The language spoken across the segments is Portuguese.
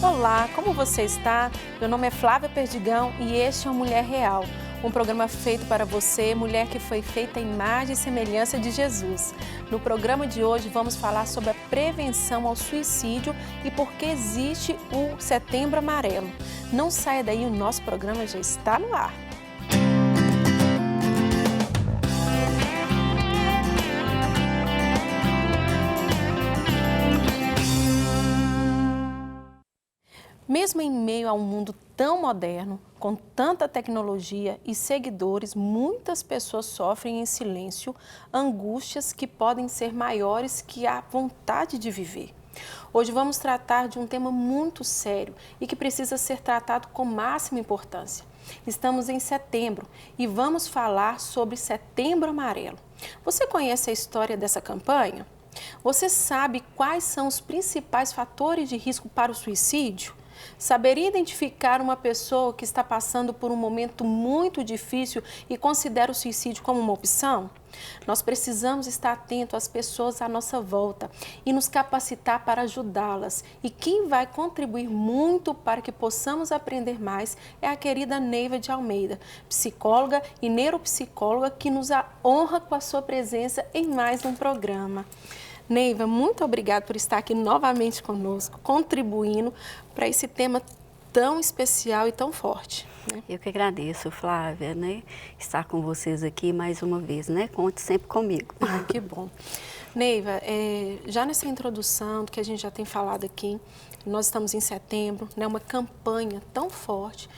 Olá, como você está? Meu nome é Flávia Perdigão e este é o Mulher Real, um programa feito para você, mulher que foi feita à imagem e semelhança de Jesus. No programa de hoje vamos falar sobre a prevenção ao suicídio e por que existe o Setembro Amarelo. Não saia daí, o nosso programa já está no ar. Mesmo em meio a um mundo tão moderno, com tanta tecnologia e seguidores, muitas pessoas sofrem em silêncio angústias que podem ser maiores que a vontade de viver. Hoje vamos tratar de um tema muito sério e que precisa ser tratado com máxima importância. Estamos em setembro e vamos falar sobre Setembro Amarelo. Você conhece a história dessa campanha? Você sabe quais são os principais fatores de risco para o suicídio? Saberia identificar uma pessoa que está passando por um momento muito difícil e considera o suicídio como uma opção? Nós precisamos estar atentos às pessoas à nossa volta e nos capacitar para ajudá-las. E quem vai contribuir muito para que possamos aprender mais é a querida Neiva de Almeida, psicóloga e neuropsicóloga, que nos honra com a sua presença em mais um programa. Neiva, muito obrigada por estar aqui novamente conosco, contribuindo para esse tema tão especial e tão forte. Né? Eu que agradeço, Flávia, né? Estar com vocês aqui mais uma vez, né? Conte sempre comigo. Que bom. Neiva, já nessa introdução do que a gente já tem falado aqui, nós estamos em setembro, né? Uma campanha tão forte.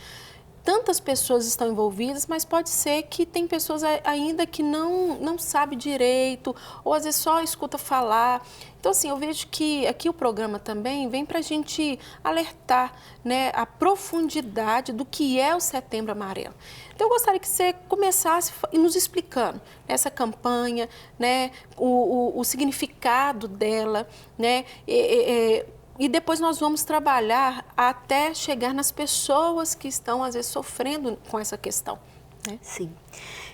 Tantas pessoas estão envolvidas, mas pode ser que tem pessoas ainda que não sabem direito, ou às vezes só escuta falar. Então, assim, eu vejo que aqui o programa também vem para a gente alertar, né, a profundidade do que é o Setembro Amarelo. Então, eu gostaria que você começasse nos explicando essa campanha, né, o significado dela, né, e depois nós vamos trabalhar até chegar nas pessoas que estão, às vezes, sofrendo com essa questão. Né? Sim.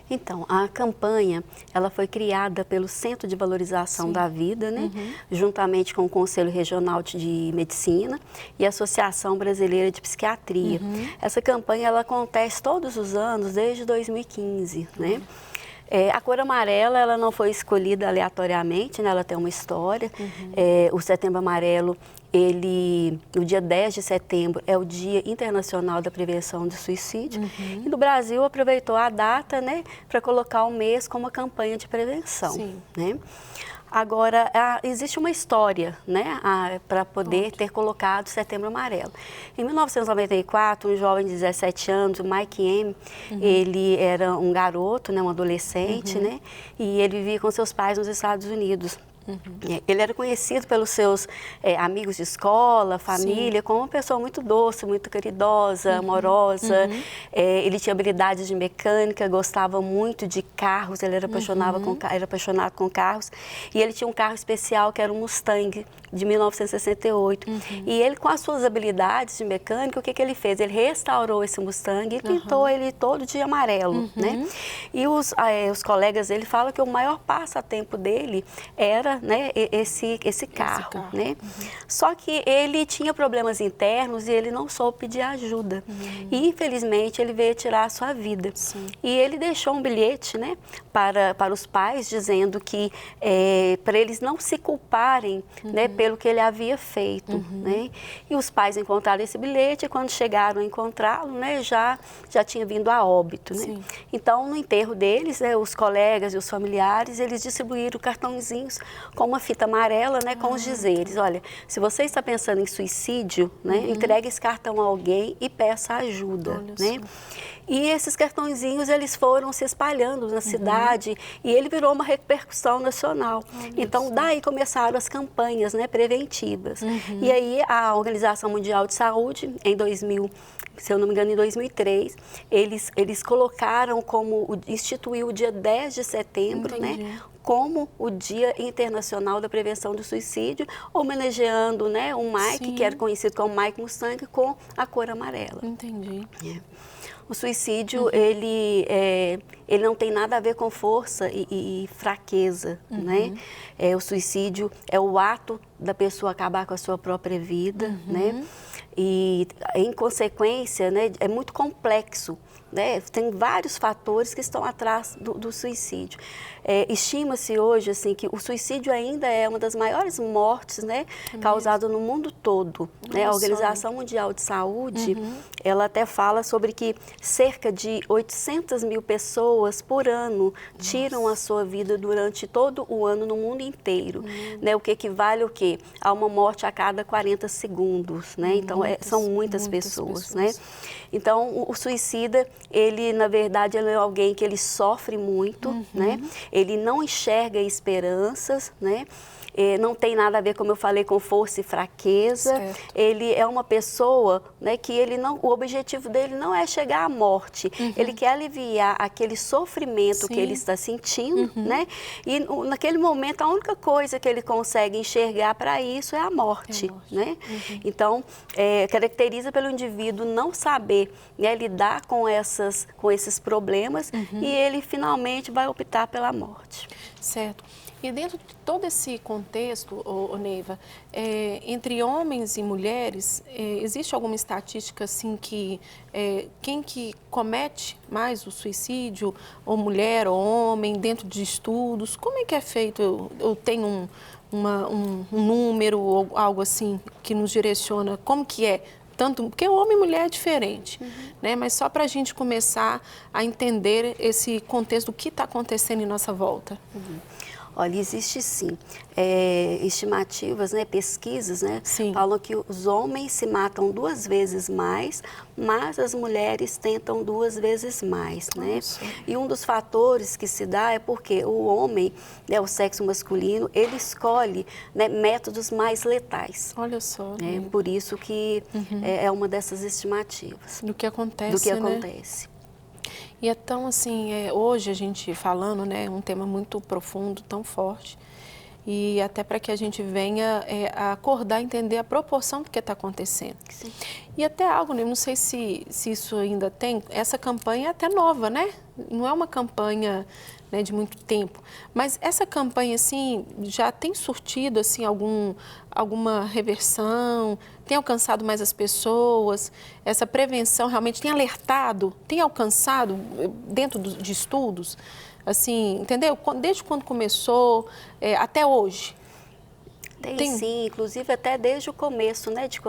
Então, a campanha, ela foi criada pelo Centro de Valorização da Vida, né? Juntamente com o Conselho Regional de Medicina e a Associação Brasileira de Psiquiatria. Essa campanha, ela acontece todos os anos, desde 2015, né? A cor amarela, ela não foi escolhida aleatoriamente, né? Ela tem uma história. O Setembro Amarelo, o dia 10 de setembro é o Dia Internacional da Prevenção do Suicídio. E no Brasil aproveitou a data, né, para colocar o mês como uma campanha de prevenção. Né? Agora, existe uma história, né, para poder ter colocado Setembro Amarelo. Em 1994, um jovem de 17 anos, o Mike M., ele era um garoto, né, um adolescente, né, e ele vivia com seus pais nos Estados Unidos. Ele era conhecido pelos seus amigos de escola, família, como uma pessoa muito doce, muito caridosa, amorosa. Ele tinha habilidades de mecânica, gostava muito de carros, ele era apaixonado com carros. E ele tinha um carro especial que era um Mustang de 1968. E ele, com as suas habilidades de mecânica, o que ele fez? Ele restaurou esse Mustang e pintou ele todo de amarelo. Né? E os colegas dele falam que o maior passatempo dele era, né, esse carro. Né? Só que ele tinha problemas internos e ele não soube pedir ajuda. E, infelizmente, ele veio tirar a sua vida. E ele deixou um bilhete, né, para os pais, dizendo que para eles não se culparem, né, pelo que ele havia feito. Né? E os pais encontraram esse bilhete e, quando chegaram a encontrá-lo, né, já tinha vindo a óbito. Né? Então, no enterro deles, né, os colegas e os familiares, eles distribuíram cartãozinhos com uma fita amarela, né, com os dizeres: olha, se você está pensando em suicídio, né, entregue esse cartão a alguém e peça ajuda. Né? E esses cartõezinhos, eles foram se espalhando na cidade e ele virou uma repercussão nacional. Então, daí começaram as campanhas, né, preventivas. E aí, a Organização Mundial de Saúde, em 2000, se eu não me engano, em 2003, eles colocaram instituiu o dia 10 de setembro, né, como o Dia Internacional da Prevenção do Suicídio, homenageando, né, o Mike, que era conhecido como Mike Mustang, com a cor amarela. O suicídio, ele não tem nada a ver com força e fraqueza, né? O suicídio é o ato da pessoa acabar com a sua própria vida, né? e em consequência, né, é muito complexo. Né? Tem vários fatores que estão atrás do suicídio. Estima-se hoje assim, que o suicídio ainda é uma das maiores mortes, né, causadas no mundo todo. Né? A Organização Mundial de Saúde, ela até fala sobre que cerca de 800 mil pessoas por ano tiram a sua vida durante todo o ano no mundo inteiro. Né? O que equivale o quê? A uma morte a cada 40 segundos. Né? Então, são muitas pessoas. Né? Então, o suicida, ele, na verdade, ele é alguém que ele sofre muito, né? Ele não enxerga esperanças, né? Não tem nada a ver, como eu falei, com força e fraqueza. Certo. Ele é uma pessoa, né, que o objetivo dele não é chegar à morte. Ele quer aliviar aquele sofrimento que ele está sentindo, né? E naquele momento, a única coisa que ele consegue enxergar para isso é a morte. Né? Então, caracteriza pelo indivíduo não saber, né, lidar com esses problemas e ele finalmente vai optar pela morte. Certo. E dentro de todo esse contexto, Neiva, entre homens e mulheres, existe alguma estatística assim que quem que comete mais o suicídio, ou mulher ou homem, dentro de estudos, como é que é feito? Eu tenho um número ou algo assim que nos direciona, como que é? Tanto, porque homem e mulher é diferente, né? Mas só para a gente começar a entender esse contexto do que está acontecendo em nossa volta. Olha, existe sim estimativas, né, pesquisas, né, sim, falam que os homens se matam 2 vezes mais, mas as mulheres tentam 2 vezes mais, né? Nossa. E um dos fatores que se dá é porque o homem, né, o sexo masculino, ele escolhe, né, métodos mais letais. Olha só. Né? Por isso que é uma dessas estimativas. Do que acontece, Do que né? acontece. E então, assim, hoje a gente falando, né, um tema muito profundo, tão forte, e até para que a gente venha a acordar, entender a proporção do que está acontecendo. Sim. E até algo, né, não sei se isso ainda tem, essa campanha é até nova, né? Não é uma campanha, né, de muito tempo, mas essa campanha, assim, já tem surtido, assim, alguma reversão, tem alcançado mais as pessoas, essa prevenção realmente tem alertado, tem alcançado dentro de estudos, assim, entendeu? Desde quando começou até hoje. Tem sim, inclusive até desde o começo, né, de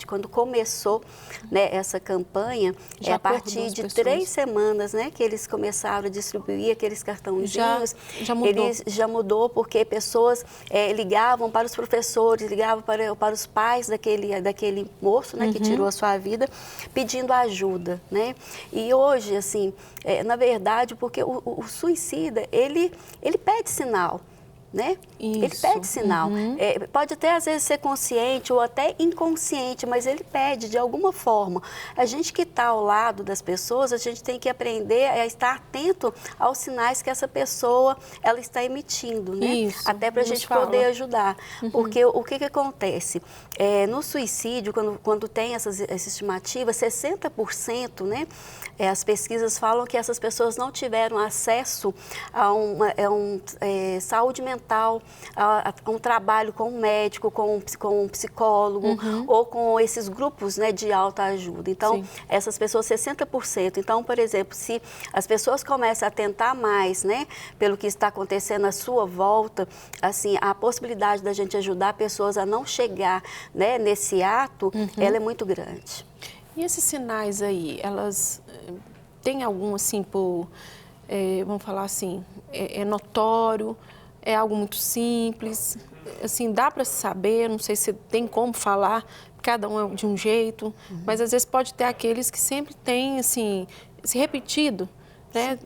quando começou, né, essa campanha, a partir de 3 semanas, né, que eles começaram a distribuir aqueles cartãozinhos. Já mudou. Já mudou porque pessoas ligavam para os professores, ligavam para os pais daquele moço, né, que tirou a sua vida, pedindo ajuda, né? E hoje, assim, na verdade, porque o suicida, ele pede sinal. Né? Ele pede sinal. Pode até às vezes ser consciente ou até inconsciente, mas ele pede de alguma forma. A gente que está ao lado das pessoas, a gente tem que aprender a estar atento aos sinais que essa pessoa ela está emitindo, né? Isso, até para a gente poder ajudar. Porque o que acontece? No suicídio, quando tem essa estimativa, 60%, né? As pesquisas falam que essas pessoas não tiveram acesso a saúde mental, a um trabalho com um médico, com um psicólogo ou com esses grupos, né, de autoajuda. Então, essas pessoas, 60%. Então, por exemplo, se as pessoas começam a tentar mais, né, pelo que está acontecendo à sua volta, assim, a possibilidade da gente ajudar pessoas a não chegar, né, nesse ato, ela é muito grande. E esses sinais aí, elas têm algum, assim, vamos falar assim, é notório? É algo muito simples, assim, dá para saber, não sei se tem como falar, cada um é de um jeito, mas às vezes pode ter aqueles que sempre têm, assim, se repetido, né?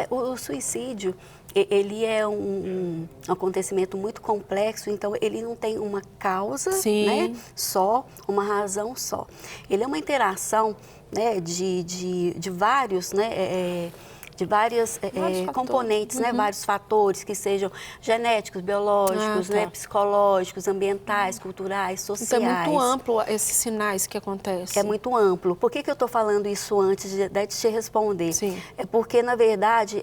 O suicídio, ele é um acontecimento muito complexo, então ele não tem uma causa, né, só, uma razão só. Ele é uma interação, né, de vários, né, vários componentes, né? Vários fatores que sejam genéticos, biológicos, né? Psicológicos, ambientais, culturais, sociais. Então é muito amplo esses sinais que acontecem. É muito amplo. Por que eu estou falando isso antes de te responder? Sim. É porque, na verdade,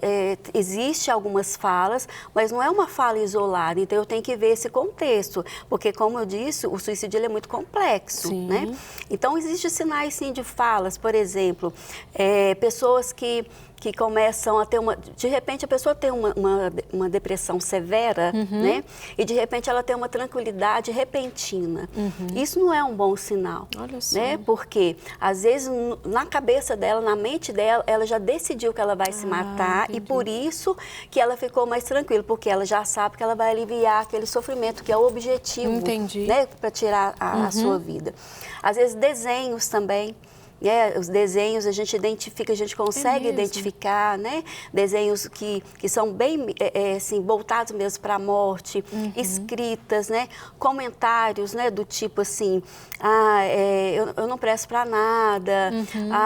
existe algumas falas, mas não é uma fala isolada. Então, eu tenho que ver esse contexto. Porque, como eu disse, o suicídio ele é muito complexo, Sim. né? Então, existem sinais, sim, de falas. Por exemplo, pessoas que começam a ter de repente a pessoa tem uma depressão severa, né? E de repente ela tem uma tranquilidade repentina. Isso não é um bom sinal. Olha só. Né? Porque às vezes na cabeça dela, na mente dela, ela já decidiu que ela vai se matar, entendi. e por isso que ela ficou mais tranquila, porque ela já sabe que ela vai aliviar aquele sofrimento, que é o objetivo, Entendi. né? Para tirar a sua vida. Às vezes desenhos também. Os desenhos a gente identifica, a gente consegue identificar, né? Desenhos que são bem assim, voltados mesmo para a morte, escritas, né? Comentários, né? Do tipo assim, eu não presto para nada,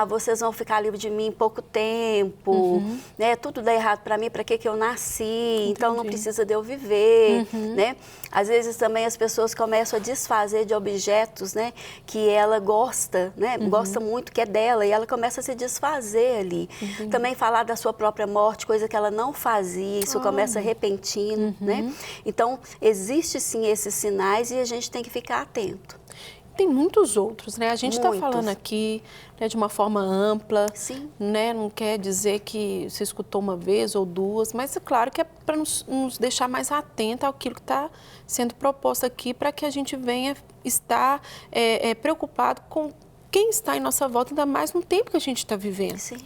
vocês vão ficar livres de mim em pouco tempo, né? Tudo dá errado para mim, para que eu nasci, então não precisa de eu viver, né? Às vezes também as pessoas começam a desfazer de objetos, né? Que ela gosta, né? Gosta muito, que é dela, e ela começa a se desfazer ali. Também falar da sua própria morte, coisa que ela não fazia, isso começa repentino, né? Então, existe sim esses sinais e a gente tem que ficar atento. Tem muitos outros, né? A gente está falando aqui, né, de uma forma ampla, né? Não quer dizer que você escutou uma vez ou duas, mas é claro que é para nos deixar mais atenta àquilo que está sendo proposto aqui, para que a gente venha estar preocupado com quem está em nossa volta, ainda mais no tempo que a gente está vivendo. Sim.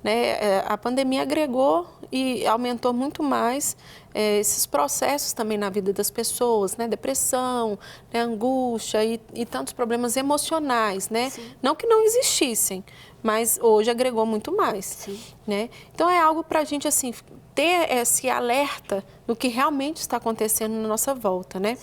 Né? A pandemia agregou e aumentou muito mais esses processos também na vida das pessoas, né? Depressão, né? Angústia e tantos problemas emocionais, né? Não que não existissem, mas hoje agregou muito mais, né? Então é algo para a gente assim ter esse alerta do que realmente está acontecendo na nossa volta, né?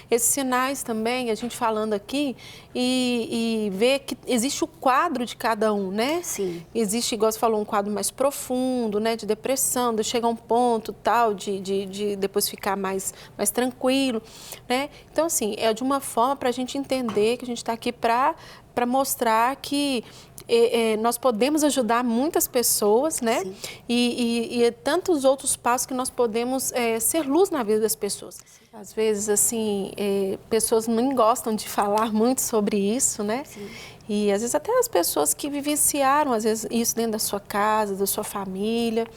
Esses sinais também, a gente falando aqui e ver que existe o quadro de cada um, né? Sim. Existe, igual você falou, um quadro mais profundo, né? De depressão, de chegar a um ponto tal, de depois ficar mais tranquilo, né? Então, assim, é de uma forma para a gente entender que a gente está aqui para mostrar que nós podemos ajudar muitas pessoas, né? E tantos outros passos que nós podemos ser luz na vida das pessoas. Às vezes, assim, pessoas não gostam de falar muito sobre isso, né? E às vezes até as pessoas que vivenciaram, às vezes, isso dentro da sua casa, da sua família,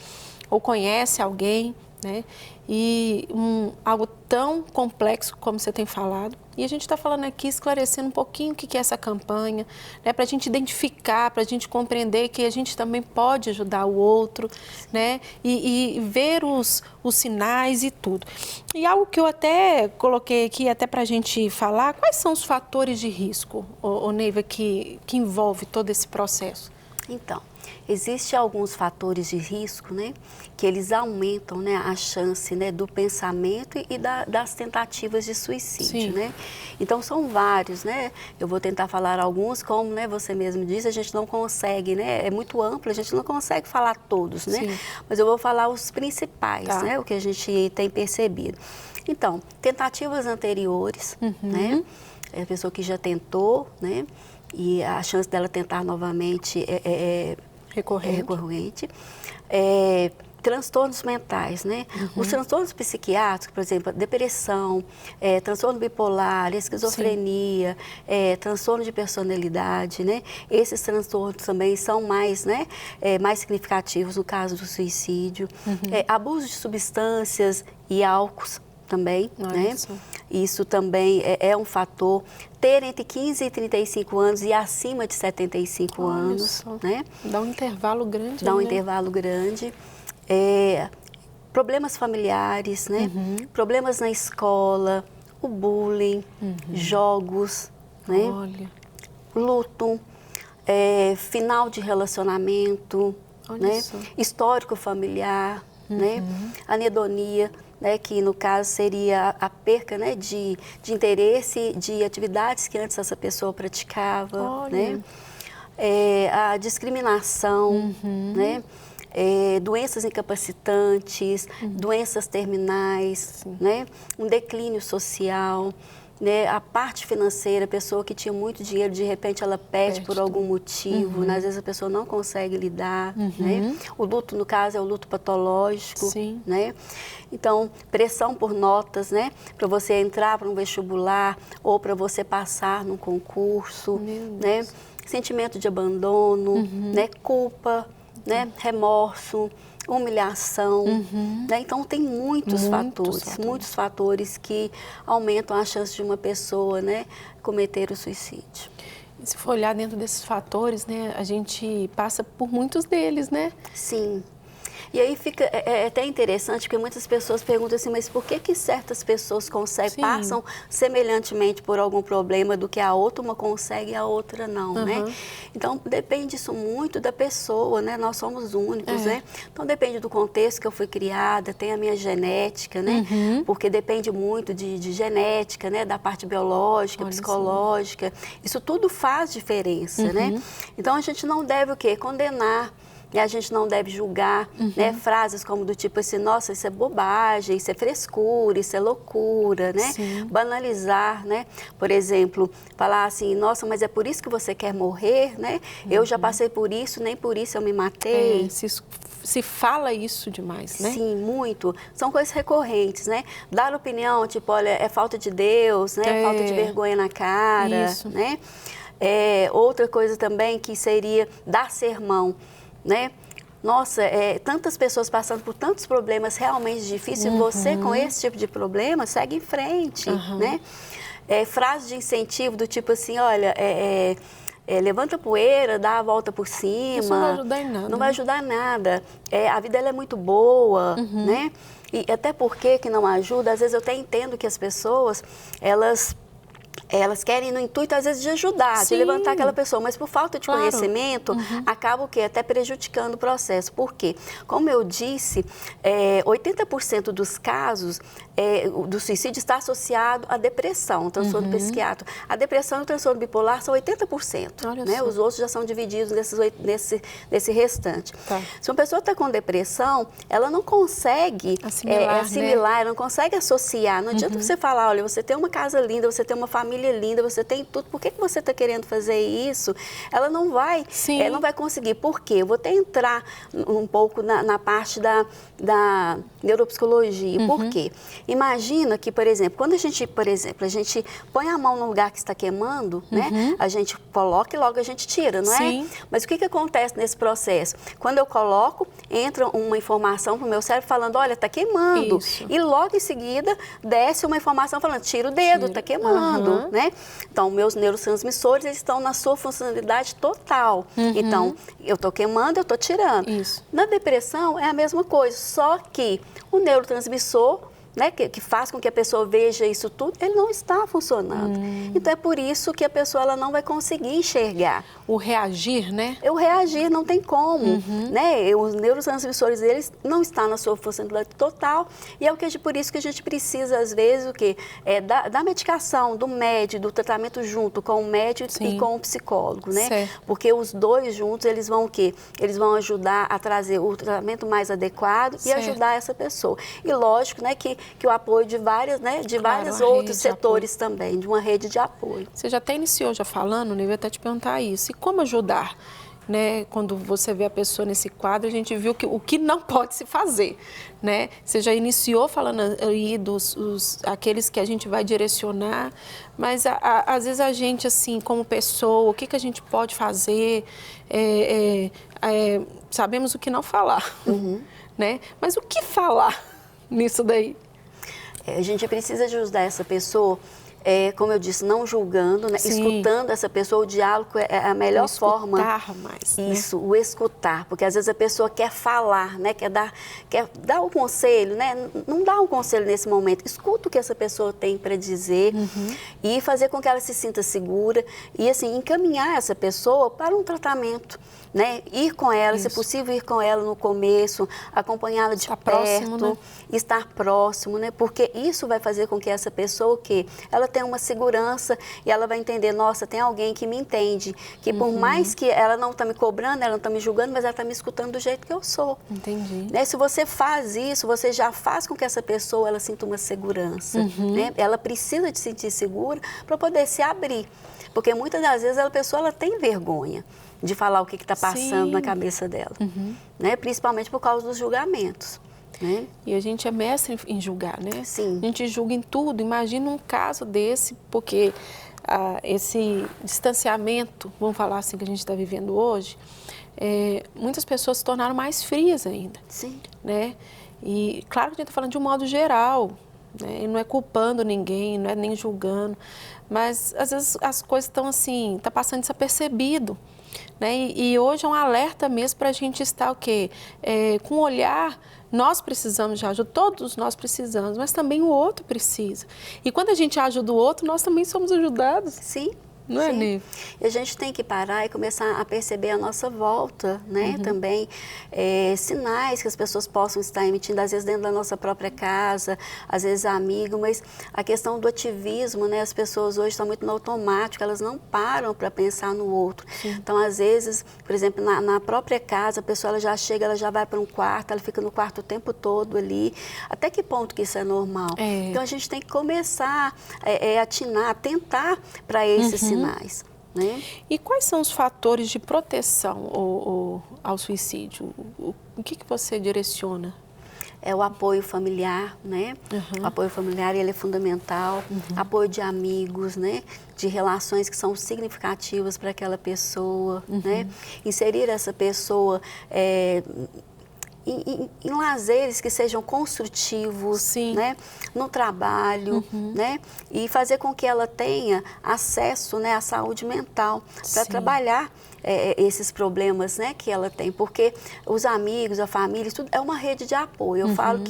ou conhece alguém, né? E algo tão complexo como você tem falado. E a gente está falando aqui, esclarecendo um pouquinho o que é essa campanha, né? Para a gente identificar, para a gente compreender que a gente também pode ajudar o outro, né? E ver os sinais e tudo. E algo que eu até coloquei aqui, até para a gente falar, quais são os fatores de risco, Neiva, que envolve todo esse processo? Então, existem alguns fatores de risco, né, que eles aumentam, né, a chance, né, do pensamento e das tentativas de suicídio, né? Então, são vários, né? Eu vou tentar falar alguns, como, né, você mesmo disse, a gente não consegue, né? É muito amplo, a gente não consegue falar todos, né? Mas eu vou falar os principais, né, o que a gente tem percebido. Então, tentativas anteriores, né? É a pessoa que já tentou, né? E a chance dela tentar novamente é recorrente. Transtornos mentais, né? Os transtornos psiquiátricos, por exemplo, depressão, transtorno bipolar, esquizofrenia, transtorno de personalidade, né? Esses transtornos também são mais, né? Mais significativos no caso do suicídio. Abuso de substâncias e álcools também, né? Isso também é um fator. Ter entre 15 e 35 anos e acima de 75 anos, né? Dá um intervalo grande. Dá um intervalo grande. Problemas familiares, né? Problemas na escola, o bullying, jogos, né? Luto, final de relacionamento, né? Histórico familiar, né? Anedonia, né, que no caso seria a perca, né, de interesse de atividades que antes essa pessoa praticava, né? A discriminação, né? doenças incapacitantes, doenças terminais, né? Um declínio social. Né, a parte financeira, a pessoa que tinha muito dinheiro, de repente ela perde por algum motivo, né, às vezes a pessoa não consegue lidar, né? O luto, no caso, é o luto patológico, né? Então, pressão por notas, né, para você entrar para um vestibular ou para você passar num concurso, né? Sentimento de abandono, né, culpa, né, remorso, humilhação, né? Então tem muitos fatores que aumentam a chance de uma pessoa, né, cometer o suicídio. E se for olhar dentro desses fatores, né, a gente passa por muitos deles, né? Sim. E aí fica até interessante, porque muitas pessoas perguntam assim, mas por que certas pessoas passam semelhantemente por algum problema do que a outra, uma consegue e a outra não, né? Então, depende isso muito da pessoa, né? Nós somos únicos, né? Então, depende do contexto que eu fui criada, tem a minha genética, né? Porque depende muito de genética, né? Da parte biológica, psicológica. Isso tudo faz diferença, né? Então, a gente não deve o quê? Condenar. E a gente não deve julgar, né, frases como do tipo assim, nossa, isso é bobagem, isso é frescura, isso é loucura, né? Banalizar, né? Por exemplo, falar assim, nossa, mas é por isso que você quer morrer, né? Eu já passei por isso, nem por isso eu me matei. Se fala isso demais, né? Sim, muito. São coisas recorrentes, né? Dar opinião, tipo, olha, é falta de Deus, né? É falta de vergonha na cara, né? Outra coisa também que seria dar sermão, né? Nossa, tantas pessoas passando por tantos problemas realmente difíceis, e você com esse tipo de problema segue em frente, né? Frases de incentivo do tipo assim, olha, levanta poeira, dá a volta por cima. Isso não vai ajudar em nada. Não vai ajudar em nada. A vida ela é muito boa, né? E até porque que não ajuda, às vezes eu até entendo que as pessoas, elas querem no intuito, às vezes, de ajudar, de levantar aquela pessoa, mas por falta de conhecimento, acaba o quê? Até prejudicando o processo. Por quê? Como eu disse, 80% dos casos do suicídio está associado à depressão, transtorno psiquiátrico. A depressão e o transtorno bipolar são 80%, né? Os outros já são divididos nesse restante. Se uma pessoa está com depressão, ela não consegue assimilar, né? Ela não consegue associar. Não adianta você falar, olha, você tem uma casa linda, você tem uma família linda, você tem tudo, por que você está querendo fazer isso? Ela não vai, não vai conseguir. Por quê? Eu vou até entrar um pouco na parte da neuropsicologia. Por quê? Imagina que, por exemplo, quando a gente põe a mão no lugar que está queimando, né? A gente coloca e logo a gente tira, não é? Mas o que acontece nesse processo? Quando eu coloco, entra uma informação para o meu cérebro falando, olha, está queimando. E logo em seguida, desce uma informação falando, tira o dedo, está queimando, né? Então, meus neurotransmissores, eles estão na sua funcionalidade total. Então, eu estou queimando, eu estou tirando. Na depressão, é a mesma coisa, só que o neurotransmissor, né, que faz com que a pessoa veja isso tudo, ele não está funcionando. Então, é por isso que a pessoa ela não vai conseguir enxergar. O reagir, né? O reagir não tem como, né? Os neurotransmissores deles não estão na sua funcionalidade total e é por isso que a gente precisa, às vezes, da medicação, do médico, do tratamento junto com o médico e com o psicólogo, né? Porque os dois juntos, eles vão o quê? Eles vão ajudar a trazer o tratamento mais adequado e ajudar essa pessoa. E lógico, né, que o apoio de vários outros setores também, de uma rede de apoio. Você já até iniciou falando, né? Eu ia até te perguntar isso. E como ajudar? Né? Quando você vê a pessoa nesse quadro, a gente viu o que não pode se fazer, né? Você já iniciou falando aí aqueles que a gente vai direcionar, mas às vezes a gente, assim, como pessoa, o que a gente pode fazer? Sabemos o que não falar, né? Mas o que falar nisso daí? A gente precisa ajudar essa pessoa, como eu disse, não julgando, né? Escutando essa pessoa. O diálogo é a melhor forma. Escutar mais. Isso, o escutar, porque às vezes a pessoa quer falar, né? Quer dar um conselho, né? Não dá um conselho nesse momento. Escuta o que essa pessoa tem para dizer e fazer com que ela se sinta segura e, assim, encaminhar essa pessoa para um tratamento. Né? Ir com ela, se possível, ir com ela no começo, acompanhá-la de perto, próximo, né? Estar próximo, né? Porque isso vai fazer com que essa pessoa ela ter uma segurança e ela vai entender, nossa, tem alguém que me entende, que por mais que ela não está me cobrando, ela não está me julgando, mas ela está me escutando do jeito que eu sou. Entendi. Né? Se você faz isso, você já faz com que essa pessoa ela sinta uma segurança. Né? Ela precisa de se sentir segura para poder se abrir. Porque muitas das vezes a pessoa ela tem vergonha de falar o que está passando na cabeça dela. Né? Principalmente por causa dos julgamentos. Né? E a gente é mestre em julgar, né? Sim. A gente julga em tudo. Imagina um caso desse, porque esse distanciamento, vamos falar assim, que a gente está vivendo hoje, muitas pessoas se tornaram mais frias ainda. Sim. Né? E claro que a gente está falando de um modo geral, né? E não é culpando ninguém, não é nem julgando, mas às vezes as coisas estão assim, está passando desapercebido. Né? E hoje é um alerta mesmo para a gente estar o quê? Com o olhar, nós precisamos de ajuda, todos nós precisamos, mas também o outro precisa. E quando a gente ajuda o outro, nós também somos ajudados. Sim. Não é, Ney? E a gente tem que parar e começar a perceber a nossa volta, né? Também sinais que as pessoas possam estar emitindo, às vezes dentro da nossa própria casa, às vezes amigo, mas a questão do ativismo, né? As pessoas hoje estão muito no automático, elas não param para pensar no outro. Sim. Então, às vezes, por exemplo, na própria casa, a pessoa ela já chega, ela já vai para um quarto, ela fica no quarto o tempo todo ali. Até que ponto que isso é normal? Então, a gente tem que começar a atinar, atentar para esses sinais. Né? E quais são os fatores de proteção ao suicídio? O que você direciona? É o apoio familiar, né? O apoio familiar, ele é fundamental. Apoio de amigos, né? De relações que são significativas para aquela pessoa, né? Inserir essa pessoa em lazeres que sejam construtivos, né? No trabalho, né? E fazer com que ela tenha acesso, né, à saúde mental para trabalhar esses problemas, né, que ela tem. Porque os amigos, a família, tudo é uma rede de apoio. Eu falo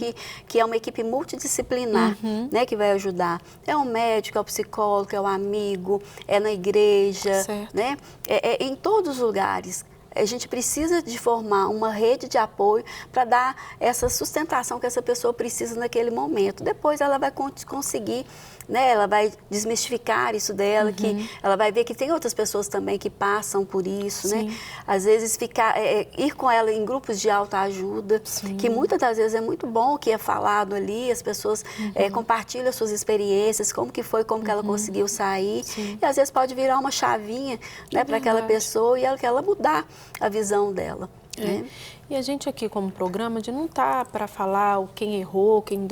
que é uma equipe multidisciplinar, né, que vai ajudar. É o médico, é o psicólogo, é o amigo, é na igreja, né? Em todos os lugares. A gente precisa de formar uma rede de apoio para dar essa sustentação que essa pessoa precisa naquele momento. Depois ela vai conseguir, né, ela vai desmistificar isso dela, que ela vai ver que tem outras pessoas também que passam por isso, né? Às vezes ir com ela em grupos de autoajuda, que muitas das vezes é muito bom o que é falado ali, as pessoas compartilham suas experiências, como que foi, como que ela conseguiu sair. E às vezes pode virar uma chavinha, né, para aquela pessoa e ela mudar a visão dela. Né? E a gente aqui como programa, de não tá para falar quem errou, quem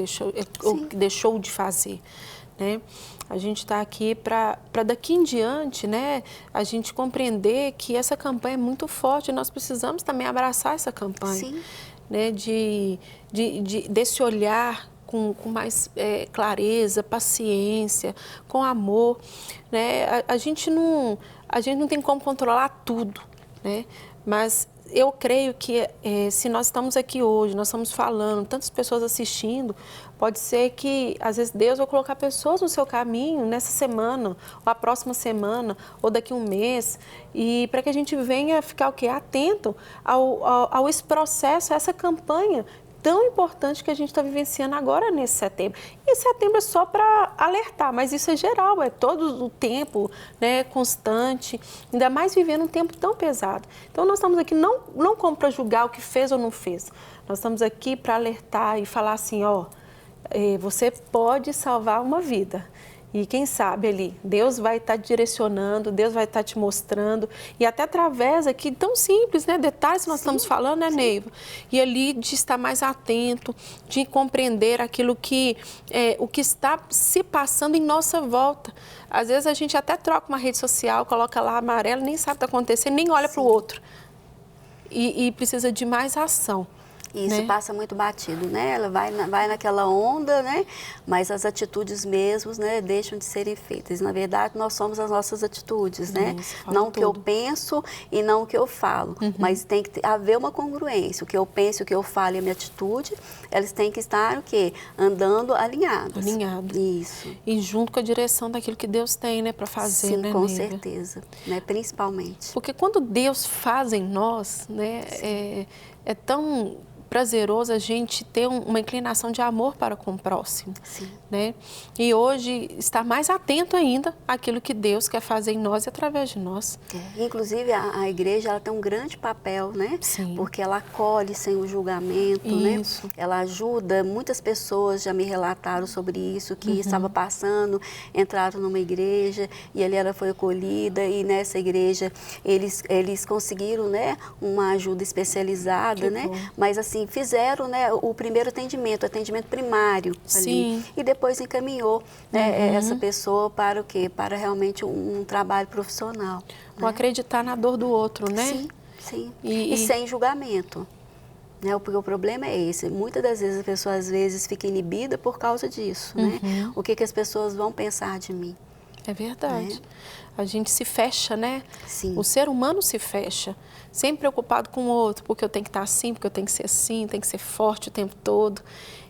deixou de fazer. Né? A gente está aqui para daqui em diante, né, a gente compreender que essa campanha é muito forte e nós precisamos também abraçar essa campanha, né, desse olhar com mais clareza, paciência, com amor. Né? A gente não tem como controlar tudo, né? Mas eu creio que se nós estamos aqui hoje, nós estamos falando, tantas pessoas assistindo, pode ser que, às vezes, Deus vai colocar pessoas no seu caminho nessa semana, ou a próxima semana, ou daqui a um mês, e para que a gente venha ficar o quê? Atento ao esse processo, a essa campanha tão importante que a gente está vivenciando agora nesse setembro. E setembro é só para alertar, mas isso é geral, é todo o tempo, né, constante, ainda mais vivendo um tempo tão pesado. Então, nós estamos aqui não como para julgar o que fez ou não fez, nós estamos aqui para alertar e falar assim, ó, você pode salvar uma vida. E quem sabe ali, Deus vai estar direcionando, Deus vai estar te mostrando, e até através aqui, tão simples, né, detalhes que nós estamos falando, né, Neiva? E ali de estar mais atento, de compreender aquilo que, o que está se passando em nossa volta. Às vezes a gente até troca uma rede social, coloca lá amarelo, nem sabe o que está acontecendo, nem olha para o outro. E precisa de mais ação. Isso, né? Passa muito batido, né? Ela vai naquela onda, né? Mas as atitudes mesmos, né, deixam de serem feitas. Na verdade, nós somos as nossas atitudes, né? Não o que eu penso e não o que eu falo. Mas tem que haver uma congruência. O que eu penso, o que eu falo e a minha atitude, eles têm que estar o quê? Andando alinhados. Alinhados. Isso. E junto com a direção daquilo que Deus tem, né, para fazer, sim, né, com Neiva? certeza, né? Principalmente. Porque quando Deus faz em nós, né, é tão prazeroso a gente ter uma inclinação de amor para com o próximo, Sim. né? E hoje estar mais atento ainda àquilo que Deus quer fazer em nós e através de nós. Inclusive a igreja ela tem um grande papel, né? Sim. Porque ela acolhe sem o julgamento, Isso. né? Ela ajuda, muitas pessoas já me relataram sobre isso, que estava passando, entraram numa igreja e ali ela foi acolhida e nessa igreja eles conseguiram, né, uma ajuda especializada, Que né? bom. Mas assim, fizeram, né, o primeiro atendimento, o atendimento primário Sim. ali. E depois encaminhou, né, essa pessoa para o quê? Para realmente um trabalho profissional. Ou acreditar na dor do outro, né? Sim, sim. E- E sem julgamento. Né? Porque o problema é esse. Muitas das vezes a pessoa às vezes fica inibida por causa disso. Né? O que as pessoas vão pensar de mim? É verdade. A gente se fecha, né? Sim. O ser humano se fecha, sempre preocupado com o outro, porque eu tenho que estar assim, porque eu tenho que ser assim, tenho que ser forte o tempo todo.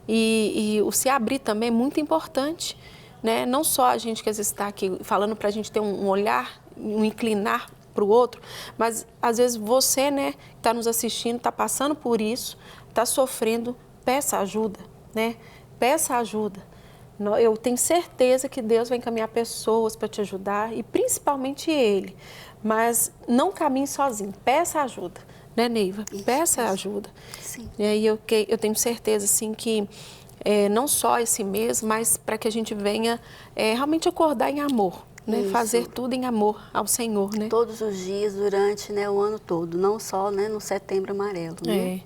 E o se abrir também é muito importante, né? Não só a gente que às vezes está aqui falando para a gente ter um olhar, um inclinar para o outro, mas às vezes você, né, que está nos assistindo, está passando por isso, está sofrendo, peça ajuda, né? Peça ajuda. Eu tenho certeza que Deus vai encaminhar pessoas para te ajudar e principalmente Ele. Mas não caminhe sozinho, peça ajuda, né, Neiva? Peça ajuda. Sim. E aí eu tenho certeza, assim, que não só esse mês, mas para que a gente venha realmente acordar em amor, né? Isso. Fazer tudo em amor ao Senhor, né? Todos os dias, durante, né, o ano todo, não só, né, no Setembro Amarelo. Né?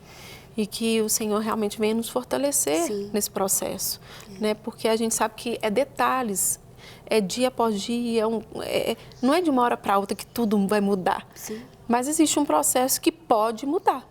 E que o Senhor realmente venha nos fortalecer Sim. nesse processo, né? Porque a gente sabe que é detalhes, é dia após dia, não é de uma hora para outra que tudo vai mudar. Sim. Mas existe um processo que pode mudar.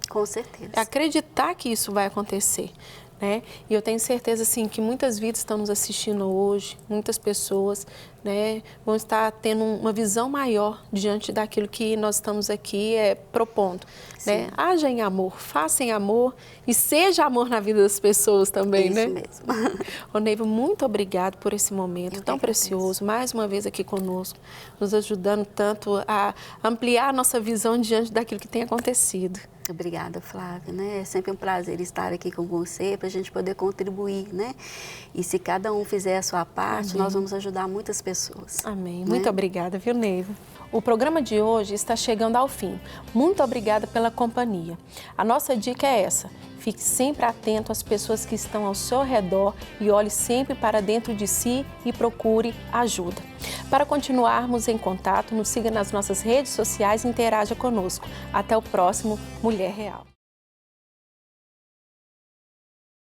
Com certeza. É acreditar que isso vai acontecer, né? E eu tenho certeza, assim, que muitas vidas estão nos assistindo hoje, muitas pessoas, né, vão estar tendo uma visão maior diante daquilo que nós estamos aqui propondo, né? Haja em amor, faça em amor e seja amor na vida das pessoas também, Isso né? mesmo. Ô, Neiva, muito obrigado por esse momento tão precioso, mais uma vez aqui conosco, nos ajudando tanto a ampliar a nossa visão diante daquilo que tem acontecido. Obrigada, Flávia, né? É sempre um prazer estar aqui com você para a gente poder contribuir, né? E se cada um fizer a sua parte, Amém. nós vamos ajudar muitas pessoas. Amém. Né? Muito obrigada, viu, Neiva? O programa de hoje está chegando ao fim. Muito obrigada pela companhia. A nossa dica é essa: fique sempre atento às pessoas que estão ao seu redor e olhe sempre para dentro de si e procure ajuda. Para continuarmos em contato, nos siga nas nossas redes sociais e interaja conosco. Até o próximo Mulher Real.